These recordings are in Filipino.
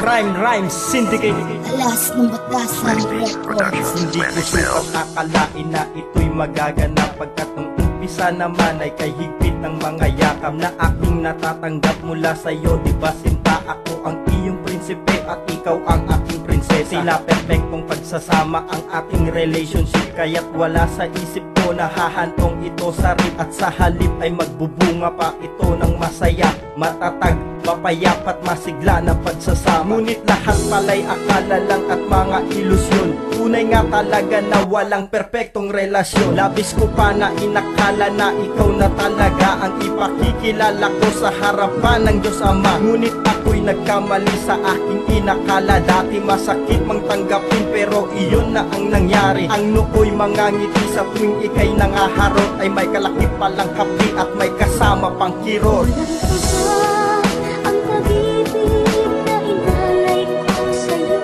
Rhyme Syndicate. Alas ng batasan records. Hindi ko sukat akalain na ito'y magaganap, pagkat nung umpisa naman ay kay higpit ng mga yakap na aking natatanggap mula sa'yo. Diba sinta, ako ang iyong prinsipe at ikaw ang aking prinsesa. Tila perfectong pagsasama ang ating relationship, kaya't wala sa isip ko na hahantong ito sa rip. At sa halip ay magbubunga pa ito ng masaya, matatag, mapayapat, masigla na pagsasama. Ngunit lahat pala'y akala lang at mga ilusyon. Tunay nga talaga na walang perpektong relasyon. Labis ko pa na inakala na ikaw na talaga ang ipakikilala ko sa harapan ng Diyos Ama. Ngunit ako'y nagkamali sa aking inakala. Dati masakit mang tanggapin, pero iyon na ang nangyari. Ang nooy mga ngiti sa tuwing ika'y nangaharot, ay may kalakip palang kapi at may kasama pang kirot. Ang pag-ibig na inalay ko sa'yo,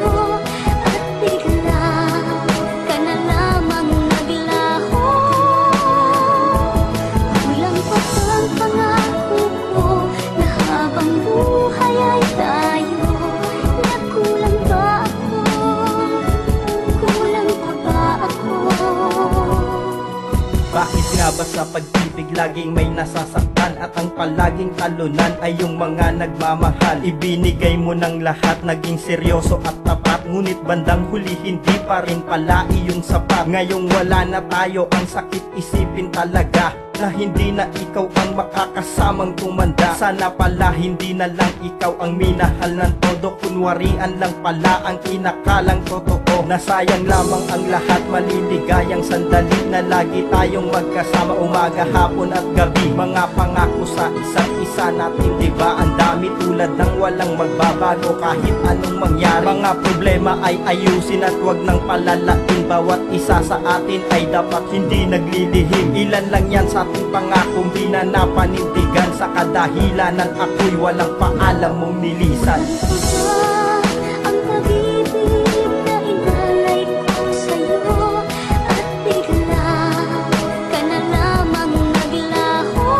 at bigla ka na lamang naglaho. Kulang pa bang pangako ko na habang buhay ay tayo? Nakulang ba ako? Kulang pa ba ako? Bakit nga ba sa pag-ibig laging may nasasaktan, at ang palaging talunan ay yung mga nagmamahal? Ibinigay mo ng lahat, naging seryoso at tapat, ngunit bandang huli hindi pa rin pala iyong sapat. Ngayong wala na tayo, ang sakit isipin talaga na hindi na ikaw ang makakasamang tumanda. Sana pala hindi na lang ikaw ang minahal ng todo, kunwarian lang pala ang inakalang totoo. Nasayang lamang ang lahat, maliligayang sandali na lagi tayong magkasama umaga, hapon at gabi. Mga pangako sa isa't isa natin, diba ang dami, tulad ng walang magbabago kahit anong mangyari. Mga problema ay ayusin at wag nang palalain. Bawat isa sa atin ay dapat hindi naglilihim. Ilan lang yan sa ating pangakong di na napanindigan, sa kadahilanan ako'y walang paalam mong nilisan. Ang pag-ibig na inalay ko sa'yo, at bigla ka na lamang naglaho.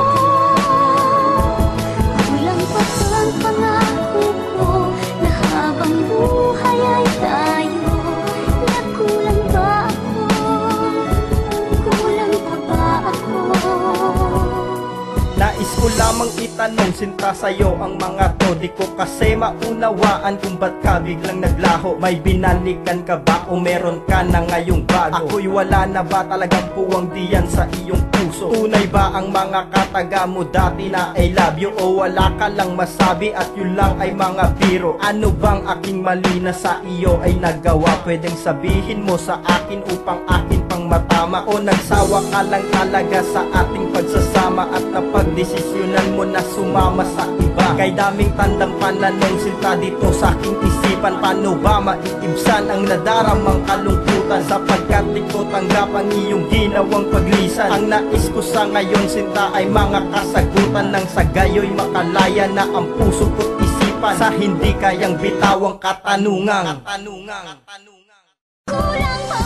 Kulang pa bang pangako ko na habang buhay ay tayo? Nakulang ba ako? Kulang pa ba ako? Nais ko lamang itanong sinta sa'yo ang mga to, di ko kasi maunawaan kung ba't ka biglang naglaho. May binalikan ka ba o meron ka na ngayong bago? Ako'y wala na ba talagang puwang diyan sa iyong puso? Tunay ba ang mga kataga mo dati na I love you, o wala ka lang masabi at yun lang ay mga biro? Ano bang aking mali na sa iyo ay nagawa? Pwedeng sabihin mo sa akin upang akin pang matama, o nagsawa ka lang talaga sa ating pagsasama at napagdesisyonan mo na sumama sa iba? Kay daming tandang pananong sinta dito sa aking isipan, paano ba maiibsan ang nadaramang kalungkutan, sapagkat di ko tanggap ang iyong ginawang paglisan. Ang nais ko sa ngayon sinta ay mga kasagutan, nang sa gayo'y makalaya na ang puso ko't isipan sa hindi kayang bitawang katanungang. Kulang pa